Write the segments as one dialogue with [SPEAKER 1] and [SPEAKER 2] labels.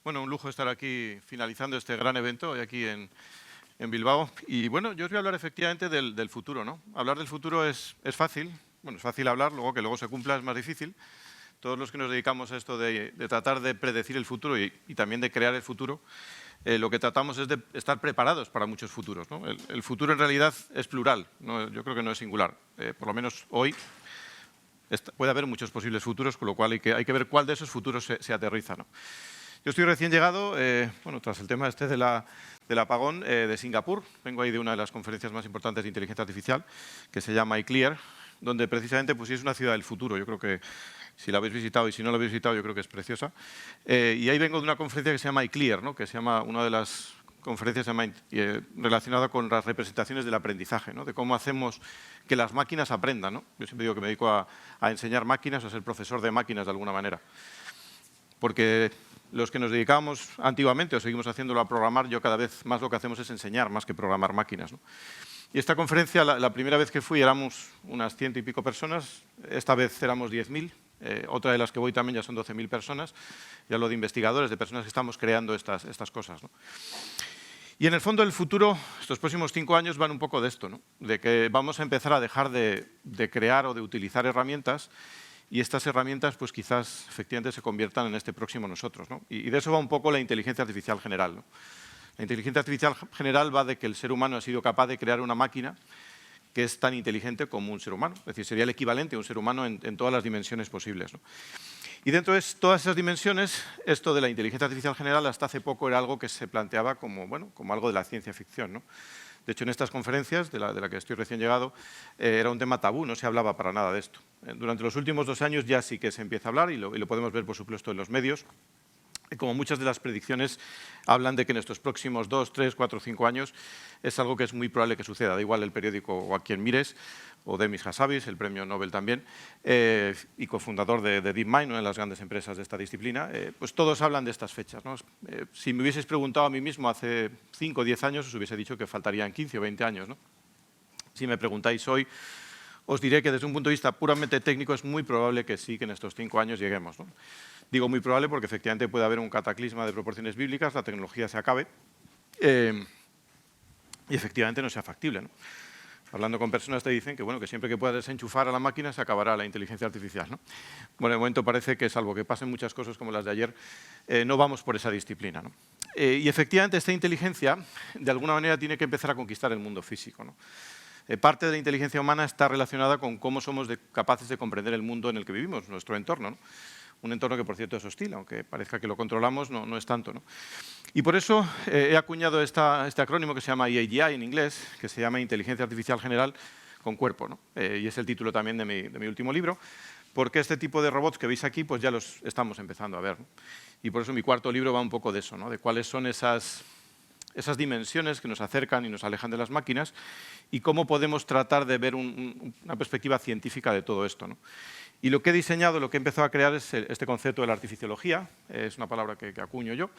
[SPEAKER 1] Bueno, un lujo estar aquí finalizando este gran evento hoy aquí en Bilbao. Y bueno, yo os voy a hablar efectivamente del futuro, ¿no? Hablar del futuro es fácil. Bueno, es fácil hablar, luego que luego se cumpla es más difícil. Todos los que nos dedicamos a esto de tratar de predecir el futuro y también de crear el futuro, lo que tratamos es de estar preparados para muchos futuros, ¿no? El futuro en realidad es plural, ¿no? Yo creo que no es singular. Por lo menos hoy puede haber muchos posibles futuros, con lo cual hay que ver cuál de esos futuros se aterriza, ¿no? Yo estoy recién llegado, bueno, tras el tema este del apagón, de Singapur. Vengo ahí de una de las conferencias más importantes de inteligencia artificial, que se llama iClear, donde precisamente pues, sí es una ciudad del futuro. Yo creo que si la habéis visitado y si no la habéis visitado, yo creo que es preciosa. Y ahí vengo de una conferencia que se llama iClear, ¿no? Que se llama una de las conferencias relacionada con las representaciones del aprendizaje, ¿no? De cómo hacemos que las máquinas aprendan, ¿no? Yo siempre digo que me dedico a enseñar máquinas, a ser profesor de máquinas de alguna manera. Porque los que nos dedicábamos antiguamente o seguimos haciéndolo a programar, yo cada vez más lo que hacemos es enseñar más que programar máquinas, ¿no? Y esta conferencia, la primera vez que fui éramos unas 100 y pico personas, esta vez éramos 10.000, otra de las que voy también ya son 12.000 personas, ya lo de investigadores, de personas que estamos creando estas cosas, ¿no? Y en el fondo el futuro, estos próximos 5 años van un poco de esto, ¿no? De que vamos a empezar a dejar de crear o de utilizar herramientas y estas herramientas pues quizás efectivamente se conviertan en este próximo nosotros, ¿no? Y de eso va un poco la inteligencia artificial general, ¿no? La inteligencia artificial general va de que el ser humano ha sido capaz de crear una máquina que es tan inteligente como un ser humano. Es decir, sería el equivalente a un ser humano en todas las dimensiones posibles, ¿no? Y dentro de todas esas dimensiones, esto de la inteligencia artificial general hasta hace poco era algo que se planteaba como, bueno, como algo de la ciencia ficción, ¿no? De hecho, en estas conferencias, de la que estoy recién llegado, era un tema tabú, no se hablaba para nada de esto. Durante los últimos 2 años ya sí que se empieza a hablar y lo podemos ver, por supuesto, en los medios. Como muchas de las predicciones hablan de que en estos próximos 2, 3, 4, 5 años es algo que es muy probable que suceda. Da igual el periódico o a quien mires, o Demis Hassabis, el premio Nobel también, y cofundador de DeepMind, una de las grandes empresas de esta disciplina, pues todos hablan de estas fechas, ¿no? Si me hubieseis preguntado a mí mismo hace 5 o 10 años, os hubiese dicho que faltarían 15 o 20 años, ¿no? Si me preguntáis hoy, os diré que desde un punto de vista puramente técnico es muy probable que sí, que en estos 5 años lleguemos, ¿no? Digo muy probable porque efectivamente puede haber un cataclisma de proporciones bíblicas, la tecnología se acabe y efectivamente no sea factible, ¿no? Hablando con personas te dicen que, bueno, que siempre que puedas desenchufar a la máquina se acabará la inteligencia artificial, ¿no? Bueno, de momento parece que, salvo que pasen muchas cosas como las de ayer, no vamos por esa disciplina, ¿no? Y efectivamente esta inteligencia de alguna manera tiene que empezar a conquistar el mundo físico, ¿no? Parte de la inteligencia humana está relacionada con cómo somos capaces de comprender el mundo en el que vivimos, nuestro entorno, ¿no? Un entorno que, por cierto, es hostil, aunque parezca que lo controlamos, no es tanto, ¿no? Y por eso he acuñado este acrónimo que se llama IAGI en inglés, que se llama Inteligencia Artificial General con Cuerpo, ¿no? Y es el título también de mi último libro, porque este tipo de robots que veis aquí pues ya los estamos empezando a ver, ¿no? Y por eso mi cuarto libro va un poco de eso, ¿no? De cuáles son esas dimensiones que nos acercan y nos alejan de las máquinas y cómo podemos tratar de ver una perspectiva científica de todo esto, ¿no? Y lo que he diseñado, lo que he empezado a crear es este concepto de la artificiología. Es una palabra que acuño yo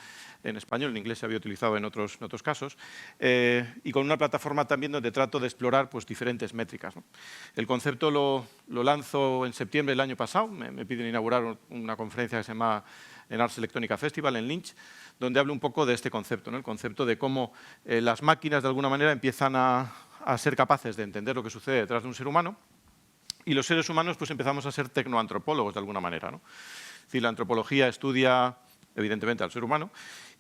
[SPEAKER 1] en español, en inglés se había utilizado en otros casos, y con una plataforma también donde trato de explorar pues, diferentes métricas, ¿no? El concepto lo lanzo en septiembre del año pasado, me piden inaugurar una conferencia que se llama en Ars Electronica Festival, en Lynch, donde hablo un poco de este concepto, ¿no? El concepto de cómo las máquinas de alguna manera empiezan a ser capaces de entender lo que sucede detrás de un ser humano. Y los seres humanos pues empezamos a ser tecnoantropólogos de alguna manera, ¿no? Es decir, la antropología estudia evidentemente al ser humano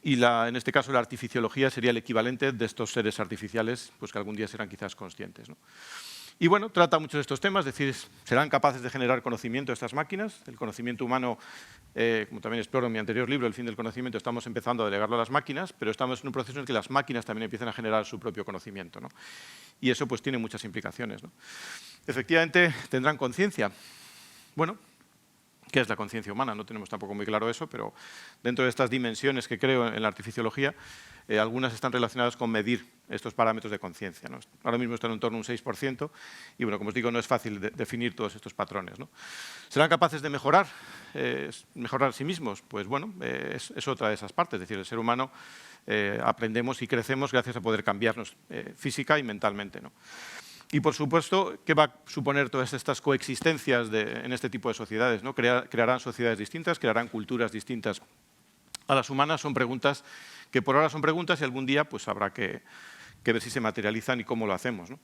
[SPEAKER 1] y en este caso la artificiología sería el equivalente de estos seres artificiales pues, que algún día serán quizás conscientes, ¿no? Y bueno, trata muchos de estos temas, es decir, serán capaces de generar conocimiento estas máquinas. El conocimiento humano, como también exploro en mi anterior libro, El fin del conocimiento, estamos empezando a delegarlo a las máquinas, pero estamos en un proceso en el que las máquinas también empiezan a generar su propio conocimiento, ¿no? Y eso pues tiene muchas implicaciones, ¿no? Efectivamente, tendrán conciencia. Bueno, ¿qué es la conciencia humana? No tenemos tampoco muy claro eso, pero dentro de estas dimensiones que creo en la artificiología, algunas están relacionadas con medir estos parámetros de conciencia, ¿no? Ahora mismo están en torno a un 6% y, bueno, como os digo, no es fácil definir todos estos patrones, ¿no? ¿Serán capaces de mejorar a sí mismos? Pues, bueno, es otra de esas partes. Es decir, el ser humano aprendemos y crecemos gracias a poder cambiarnos física y mentalmente, ¿no? Y, por supuesto, ¿qué va a suponer todas estas coexistencias en este tipo de sociedades, ¿no? Crearán sociedades distintas, crearán culturas distintas a las humanas son preguntas que por ahora son preguntas y algún día pues habrá que ver si se materializan y cómo lo hacemos, ¿no?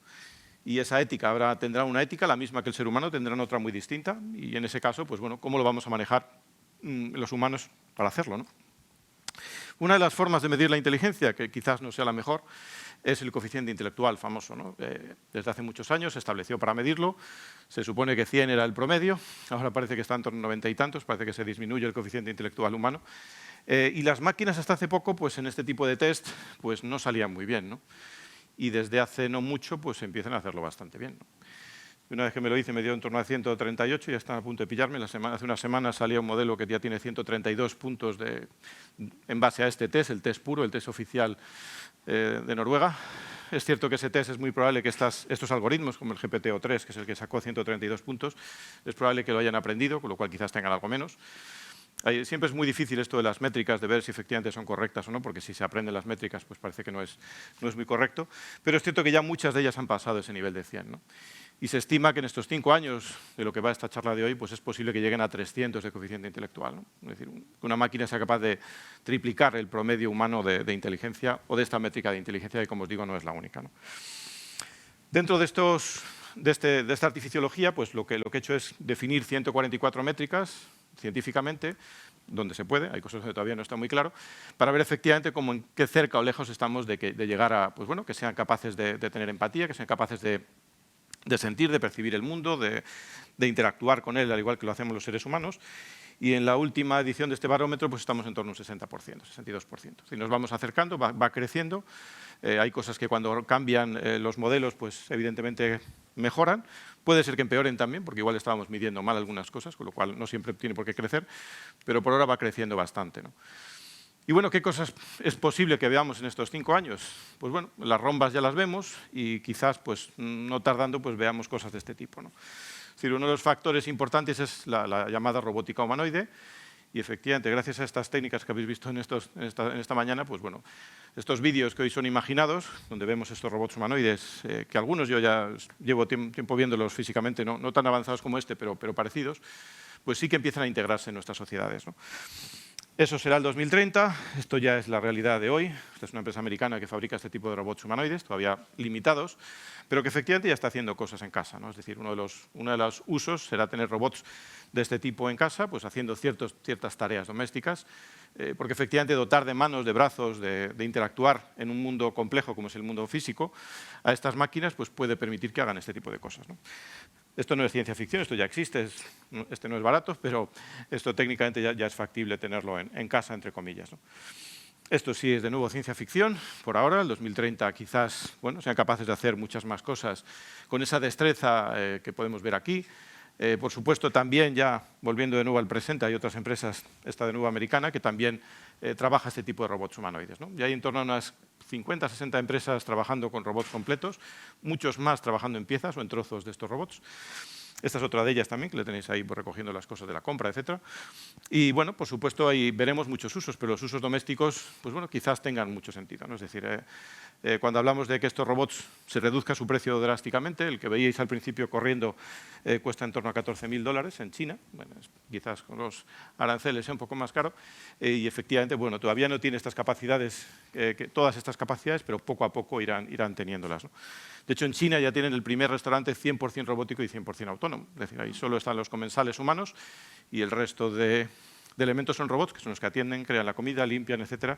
[SPEAKER 1] Y esa ética tendrá una ética, la misma que el ser humano, tendrán otra muy distinta, y en ese caso, pues bueno, ¿cómo lo vamos a manejar los humanos para hacerlo, ¿no? Una de las formas de medir la inteligencia, que quizás no sea la mejor, es el coeficiente intelectual famoso, ¿no? Desde hace muchos años se estableció para medirlo, se supone que 100 era el promedio, ahora parece que está en torno a 90 y tantos, parece que se disminuye el coeficiente intelectual humano, y las máquinas hasta hace poco, pues en este tipo de test, pues no salían muy bien, ¿no? Y desde hace no mucho, pues empiezan a hacerlo bastante bien, ¿no? Una vez que me lo hice, me dio en torno a 138 y ya están a punto de pillarme. Hace una semana salía un modelo que ya tiene 132 puntos en base a este test, el test puro, el test oficial de Noruega. Es cierto que ese test es muy probable que estos algoritmos, como el GPT-O3, que es el que sacó 132 puntos, es probable que lo hayan aprendido, con lo cual quizás tengan algo menos. Siempre es muy difícil esto de las métricas, de ver si efectivamente son correctas o no, porque si se aprenden las métricas, pues parece que no es muy correcto. Pero es cierto que ya muchas de ellas han pasado ese nivel de 100, ¿no? Y se estima que en estos 5 años, de lo que va esta charla de hoy, pues es posible que lleguen a 300 de coeficiente intelectual, ¿no? Es decir, que una máquina sea capaz de triplicar el promedio humano de inteligencia o de esta métrica de inteligencia, que como os digo no es la única, ¿no? Dentro de esta artificiología, pues lo que he hecho es definir 144 métricas científicamente, donde se puede, hay cosas que todavía no está muy claro, para ver efectivamente cómo en qué cerca o lejos estamos de llegar a, pues bueno, que sean capaces de tener empatía, que sean capaces de sentir, de percibir el mundo, de interactuar con él, al igual que lo hacemos los seres humanos. Y en la última edición de este barómetro pues estamos en torno a un 60%, 62%. Si nos vamos acercando, va creciendo. Hay cosas que cuando cambian los modelos, pues evidentemente mejoran. Puede ser que empeoren también, porque igual estábamos midiendo mal algunas cosas, con lo cual no siempre tiene por qué crecer, pero por ahora va creciendo bastante, ¿no? Y bueno, ¿qué cosas es posible que veamos en estos 5 años? Pues bueno, las rombas ya las vemos y quizás pues, no tardando pues, veamos cosas de este tipo, ¿no? Es decir, uno de los factores importantes es la llamada robótica humanoide, y efectivamente, gracias a estas técnicas que habéis visto en esta mañana, pues bueno, estos vídeos que hoy son imaginados, donde vemos estos robots humanoides, que algunos yo ya llevo tiempo viéndolos físicamente, no tan avanzados como este, pero parecidos, pues sí que empiezan a integrarse en nuestras sociedades, ¿no? Eso será el 2030, esto ya es la realidad de hoy. Esta es una empresa americana que fabrica este tipo de robots humanoides, todavía limitados, pero que efectivamente ya está haciendo cosas en casa, ¿no? Es decir, uno de los usos será tener robots de este tipo en casa, pues haciendo ciertas tareas domésticas, porque efectivamente dotar de manos, de brazos, de interactuar en un mundo complejo como es el mundo físico, a estas máquinas pues puede permitir que hagan este tipo de cosas, ¿no? Esto no es ciencia ficción, esto ya existe, este no es barato, pero esto técnicamente ya es factible tenerlo en casa, entre comillas, ¿no? Esto sí es de nuevo ciencia ficción, por ahora, el 2030 quizás bueno, sean capaces de hacer muchas más cosas con esa destreza que podemos ver aquí. Por supuesto, también ya, volviendo de nuevo al presente, hay otras empresas, esta de nuevo americana, que también trabaja este tipo de robots humanoides, ¿no? Y hay en torno a unas 50, 60 empresas trabajando con robots completos, muchos más trabajando en piezas o en trozos de estos robots. Esta es otra de ellas también, que le tenéis ahí pues, recogiendo las cosas de la compra, etc. Y bueno, por supuesto, ahí veremos muchos usos, pero los usos domésticos, pues bueno, quizás tengan mucho sentido, ¿no? Es decir, cuando hablamos de que estos robots se reduzca su precio drásticamente, el que veíais al principio corriendo cuesta en torno a $14.000 en China, bueno, quizás con los aranceles sea un poco más caro, y efectivamente, bueno, todavía no tiene estas capacidades, todas estas capacidades, pero poco a poco irán teniéndolas, ¿no? De hecho, en China ya tienen el primer restaurante 100% robótico y 100% autónomo. Es decir, ahí solo están los comensales humanos y el resto de elementos son robots, que son los que atienden, crean la comida, limpian, etcétera.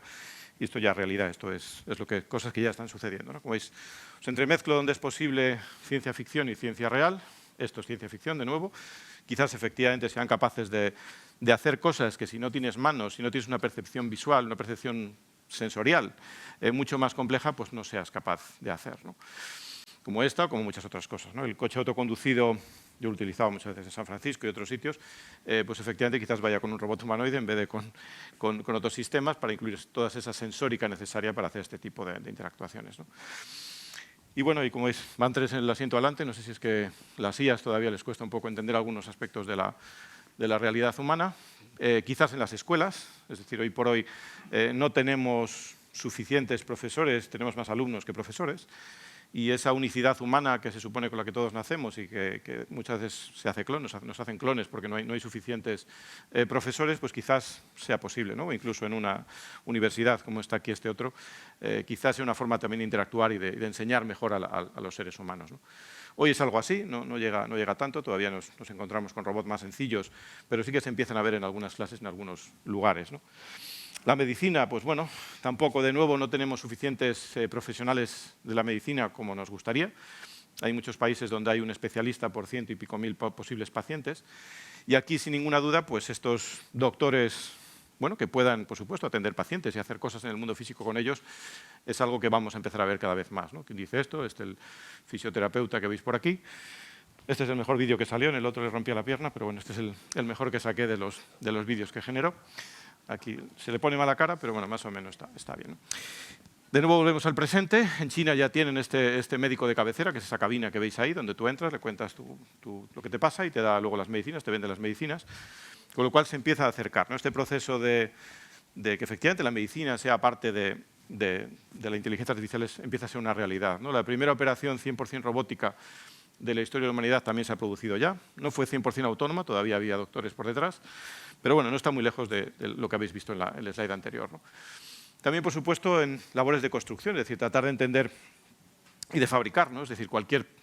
[SPEAKER 1] Y esto ya es realidad, esto es cosas que ya están sucediendo, ¿no? Como veis, os entremezclo donde es posible ciencia ficción y ciencia real. Esto es ciencia ficción, de nuevo. Quizás efectivamente sean capaces de hacer cosas que si no tienes manos, si no tienes una percepción visual, una percepción sensorial mucho más compleja, pues no seas capaz de hacer, ¿no? Como esta o como muchas otras cosas, ¿no? El coche autoconducido, yo lo he utilizado muchas veces en San Francisco y otros sitios, pues efectivamente quizás vaya con un robot humanoide en vez de con otros sistemas para incluir toda esa sensórica necesaria para hacer este tipo de interactuaciones, ¿no? Y bueno, y como veis, van 3 en el asiento adelante, no sé si es que las IAs todavía les cuesta un poco entender algunos aspectos de la realidad humana, quizás en las escuelas, es decir, hoy por hoy no tenemos suficientes profesores, tenemos más alumnos que profesores. y esa unicidad humana que se supone con la que todos nacemos y que muchas veces se hace clones, nos hacen clones porque no hay suficientes profesores, pues quizás sea posible, ¿no? O incluso en una universidad, como está aquí este otro, quizás sea una forma también de interactuar y de enseñar mejor a los seres humanos, ¿no? Hoy es algo así, no llega tanto, todavía nos encontramos con robots más sencillos, pero sí que se empiezan a ver en algunas clases, en algunos lugares, ¿no? La medicina, pues bueno, tampoco de nuevo no tenemos suficientes profesionales de la medicina como nos gustaría. Hay muchos países donde hay un especialista por 100 y pico mil posibles pacientes. Y aquí, sin ninguna duda, pues estos doctores, bueno, que puedan, por supuesto, atender pacientes y hacer cosas en el mundo físico con ellos, es algo que vamos a empezar a ver cada vez más, ¿no? ¿Quién dice esto? Este es el fisioterapeuta que veis por aquí. Este es el mejor vídeo que salió, en el otro le rompía la pierna, pero bueno, este es el mejor que saqué de los vídeos que generó. Aquí se le pone mala cara, pero bueno, más o menos está bien, ¿no? De nuevo volvemos al presente. En China ya tienen este médico de cabecera, que es esa cabina que veis ahí, donde tú entras, le cuentas lo que te pasa y te da luego las medicinas, te vende las medicinas, con lo cual se empieza a acercar, ¿no? Este proceso de que efectivamente la medicina sea parte de la inteligencia artificial empieza a ser una realidad, ¿no? La primera operación 100% robótica de la historia de la humanidad también se ha producido ya. No fue 100% autónoma, todavía había doctores por detrás, pero bueno, no está muy lejos de lo que habéis visto en el slide anterior, ¿no? También, por supuesto, en labores de construcción, es decir, tratar de entender y de fabricar, ¿no? Es decir,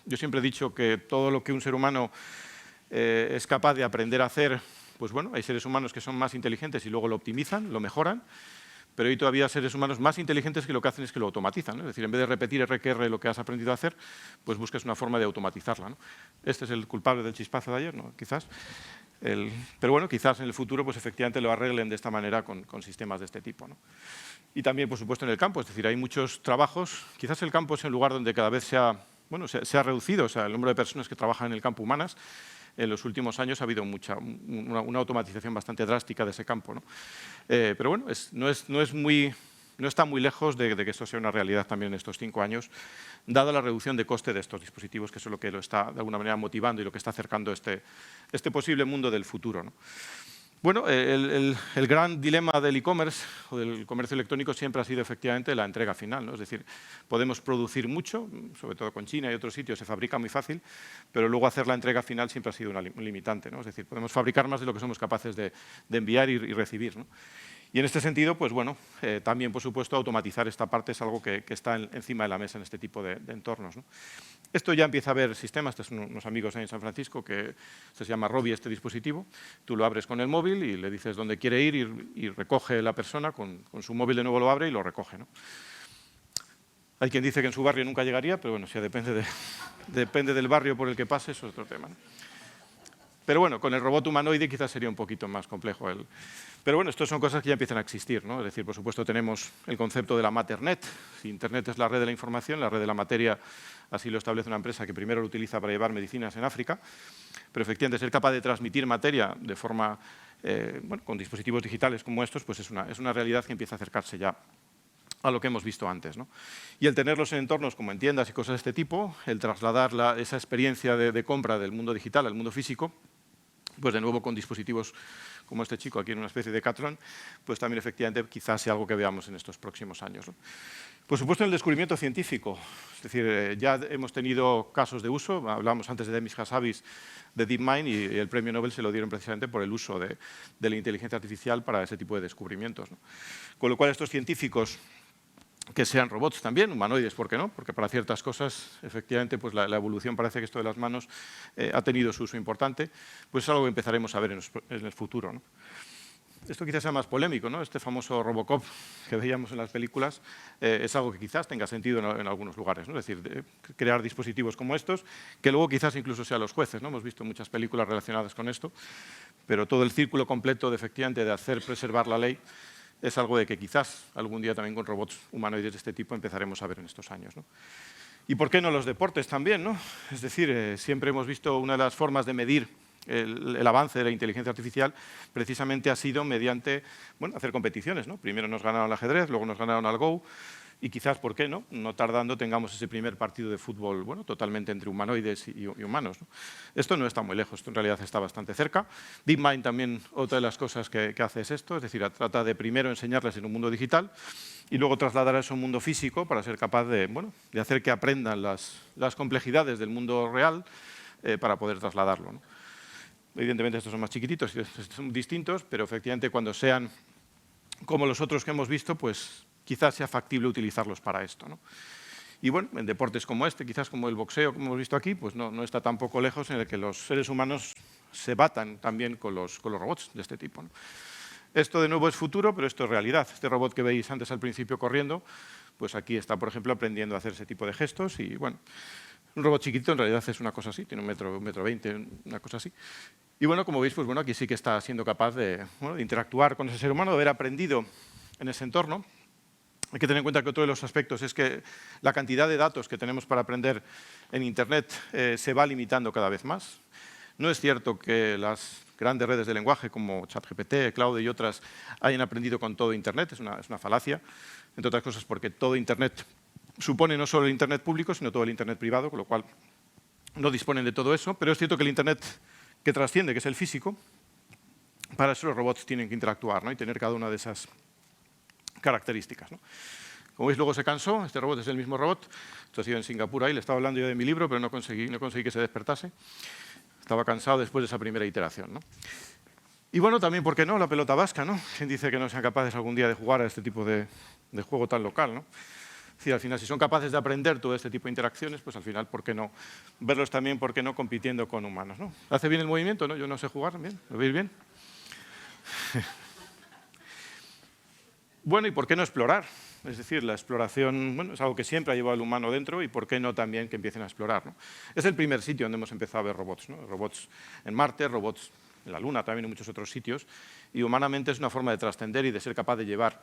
[SPEAKER 1] yo siempre he dicho que todo lo que un ser humano es capaz de aprender a hacer, pues bueno, hay seres humanos que son más inteligentes y luego lo optimizan, lo mejoran, pero hay todavía seres humanos más inteligentes que lo que hacen es que lo automatizan, ¿no? Es decir, en vez de repetir RQR lo que has aprendido a hacer, pues buscas una forma de automatizarla, ¿no? Este es el culpable del chispazo de ayer, ¿no? Quizás. Pero bueno, quizás en el futuro pues efectivamente lo arreglen de esta manera con sistemas de este tipo, ¿no? Y también, por supuesto, en el campo, es decir, hay muchos trabajos, quizás el campo es el lugar donde cada vez se ha reducido, o sea, el número de personas que trabajan en el campo humanas. En los últimos años ha habido una automatización bastante drástica de ese campo, ¿no? Pero bueno, no está muy lejos de que esto sea una realidad también en estos 5 años, dada la reducción de coste de estos dispositivos, que es lo que lo está de alguna manera motivando y lo que está acercando este posible mundo del futuro, ¿no? Bueno, el gran dilema del e-commerce o del comercio electrónico siempre ha sido efectivamente la entrega final, ¿no? Es decir, podemos producir mucho, sobre todo con China y otros sitios se fabrica muy fácil, pero luego hacer la entrega final siempre ha sido un limitante, ¿no? Es decir, podemos fabricar más de lo que somos capaces de enviar y recibir, ¿no? Y en este sentido, pues bueno, también, por supuesto, automatizar esta parte es algo que está encima de la mesa en este tipo de entornos, ¿no? Esto ya empieza a haber sistemas, estos son unos amigos en San Francisco que se llama Robi este dispositivo. Tú lo abres con el móvil y le dices dónde quiere ir y recoge la persona, con su móvil de nuevo lo abre y lo recoge, ¿no? Hay quien dice que en su barrio nunca llegaría, pero bueno, si depende del barrio por el que pase, eso es otro tema, ¿no? Pero bueno, con el robot humanoide quizás sería un poquito más complejo. Pero bueno, estas son cosas que ya empiezan a existir, ¿no? Es decir, por supuesto tenemos el concepto de la Maternet. Si Internet es la red de la información, la red de la materia, así lo establece una empresa que primero lo utiliza para llevar medicinas en África. Pero efectivamente ser capaz de transmitir materia de forma, bueno, con dispositivos digitales como estos, pues es una realidad que empieza a acercarse ya a lo que hemos visto antes, ¿no? Y el tenerlos en entornos como en tiendas y cosas de este tipo, el trasladar esa experiencia de compra del mundo digital al mundo físico, pues de nuevo con dispositivos como este chico aquí en una especie de Decathlon, pues también efectivamente quizás sea algo que veamos en estos próximos años, ¿no? Por supuesto, en el descubrimiento científico, es decir, ya hemos tenido casos de uso, hablábamos antes de Demis Hassabis de DeepMind y el premio Nobel se lo dieron precisamente por el uso de la inteligencia artificial para ese tipo de descubrimientos, ¿no? Con lo cual estos científicos que sean robots también, humanoides, ¿por qué no? Porque para ciertas cosas, efectivamente, pues la evolución parece que esto de las manos ha tenido su uso importante, pues es algo que empezaremos a ver en el futuro, ¿no? Esto quizás sea más polémico, ¿no? Este famoso Robocop que veíamos en las películas es algo que quizás tenga sentido en algunos lugares, ¿no? Es decir, crear dispositivos como estos, que luego quizás incluso sean los jueces, ¿no? Hemos visto muchas películas relacionadas con esto, pero todo el círculo completo de, efectivamente, de hacer preservar la ley es algo de que quizás algún día también con robots humanoides de este tipo empezaremos a ver en estos años, ¿no? ¿Y por qué no los deportes también, ¿no? Es decir, siempre hemos visto una de las formas de medir el avance de la inteligencia artificial precisamente ha sido mediante, bueno, hacer competiciones, ¿no? Primero nos ganaron al ajedrez, luego nos ganaron al Go, y quizás, ¿por qué no? No tardando tengamos ese primer partido de fútbol, bueno, totalmente entre humanoides y humanos, ¿no? Esto no está muy lejos, esto en realidad está bastante cerca. DeepMind también, otra de las cosas que hace es esto, es decir, trata de primero enseñarles en un mundo digital y luego trasladar eso a un mundo físico para ser capaz de, bueno, de hacer que aprendan las complejidades del mundo real para poder trasladarlo, ¿no? Evidentemente estos son más chiquititos y son distintos, pero efectivamente cuando sean como los otros que hemos visto, pues quizás sea factible utilizarlos para esto, ¿no? Y bueno, en deportes como este, quizás como el boxeo, como hemos visto aquí, pues no está tampoco lejos en el que los seres humanos se batan también con los robots de este tipo, ¿no? Esto de nuevo es futuro, pero esto es realidad. Este robot que veis antes al principio corriendo, pues aquí está, por ejemplo, aprendiendo a hacer ese tipo de gestos y bueno, un robot chiquito en realidad es una cosa así, tiene un metro 20, una cosa así. Y bueno, como veis, pues bueno, aquí sí que está siendo capaz de interactuar con ese ser humano, de haber aprendido en ese entorno. Hay que tener en cuenta que otro de los aspectos es que la cantidad de datos que tenemos para aprender en Internet se va limitando cada vez más. No es cierto que las grandes redes de lenguaje como ChatGPT, Claude y otras hayan aprendido con todo Internet, es una falacia, entre otras cosas porque todo Internet supone no solo el Internet público, sino todo el Internet privado, con lo cual no disponen de todo eso, pero es cierto que el Internet que trasciende, que es el físico, para eso los robots tienen que interactuar, ¿no? Y tener cada una de esas características, ¿no? Como veis, luego se cansó, este robot es el mismo robot, esto ha sido en Singapur ahí, le estaba hablando yo de mi libro, pero no conseguí que se despertase. Estaba cansado después de esa primera iteración, ¿no? Y bueno, también, ¿por qué no? La pelota vasca, ¿no? ¿Quién dice que no sean capaces algún día de jugar a este tipo de juego tan local, ¿no? Es decir, al final, si son capaces de aprender todo este tipo de interacciones, pues al final, ¿por qué no verlos también, por qué no, compitiendo con humanos, ¿no? ¿Hace bien el movimiento, no? Yo no sé jugar, ¿bien? ¿Lo veis bien? Bueno, ¿y por qué no explorar? Es decir, la exploración, bueno, es algo que siempre ha llevado al humano dentro y ¿por qué no también que empiecen a explorar, ¿no? Es el primer sitio donde hemos empezado a ver robots, ¿no? Robots en Marte, robots en la Luna, también en muchos otros sitios, y humanamente es una forma de trascender y de ser capaz de llevar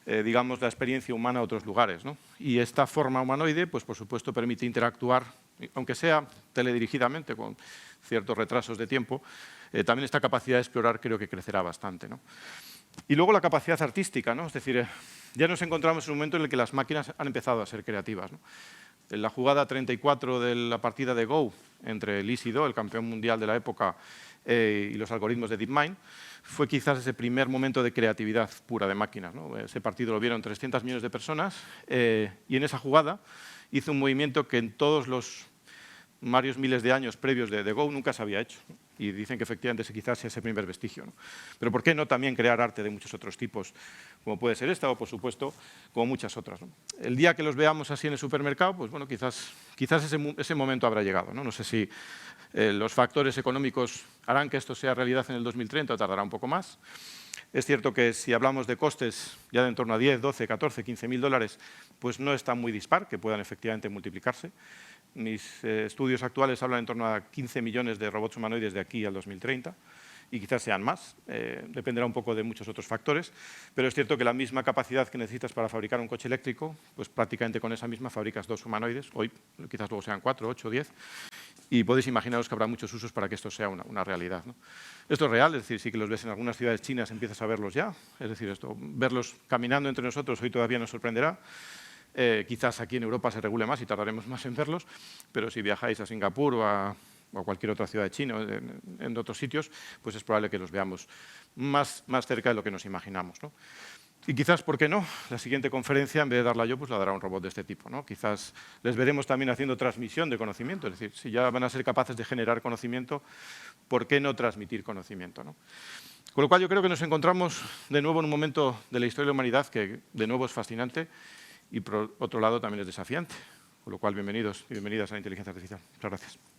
[SPEAKER 1] digamos, la experiencia humana a otros lugares, ¿no? Y esta forma humanoide, pues por supuesto, permite interactuar, aunque sea teledirigidamente, con ciertos retrasos de tiempo, también esta capacidad de explorar creo que crecerá bastante, ¿no? Y luego la capacidad artística, ¿no? Es decir, ya nos encontramos en un momento en el que las máquinas han empezado a ser creativas, ¿no? En la jugada 34 de la partida de Go entre Lee Sedol, el campeón mundial de la época, y los algoritmos de DeepMind, fue quizás ese primer momento de creatividad pura de máquinas, ¿no? Ese partido lo vieron 300 millones de personas y en esa jugada hizo un movimiento que en todos los varios miles de años previos de Go nunca se había hecho. Y dicen que efectivamente quizás sea ese primer vestigio, ¿no? Pero ¿por qué no también crear arte de muchos otros tipos, como puede ser esta o, por supuesto, como muchas otras, ¿no? El día que los veamos así en el supermercado, pues bueno, quizás ese momento habrá llegado, ¿no? No sé si los factores económicos harán que esto sea realidad en el 2030 o tardará un poco más. Es cierto que si hablamos de costes ya de en torno a 10, 12, 14, 15.000 dólares, pues no está muy dispar, que puedan efectivamente multiplicarse. Mis estudios actuales hablan en torno a 15 millones de robots humanoides de aquí al 2030 y quizás sean más, dependerá un poco de muchos otros factores, pero es cierto que la misma capacidad que necesitas para fabricar un coche eléctrico, pues prácticamente con esa misma fabricas 2 humanoides, hoy quizás luego sean 4, 8, 10, y podéis imaginaros que habrá muchos usos para que esto sea una realidad, ¿no? Esto es real, es decir, sí que los ves en algunas ciudades chinas, empiezas a verlos ya, es decir, verlos caminando entre nosotros hoy todavía nos sorprenderá. Quizás aquí en Europa se regule más y tardaremos más en verlos, pero si viajáis a Singapur o a cualquier otra ciudad de China o en otros sitios, pues es probable que los veamos más cerca de lo que nos imaginamos, ¿no? Y quizás, ¿por qué no? La siguiente conferencia, en vez de darla yo, pues la dará un robot de este tipo, ¿no? Quizás les veremos también haciendo transmisión de conocimiento, es decir, si ya van a ser capaces de generar conocimiento, ¿por qué no transmitir conocimiento, ¿no? Con lo cual yo creo que nos encontramos de nuevo en un momento de la historia de la humanidad que de nuevo es fascinante y por otro lado también es desafiante. Con lo cual, bienvenidos y bienvenidas a la inteligencia artificial. Muchas gracias.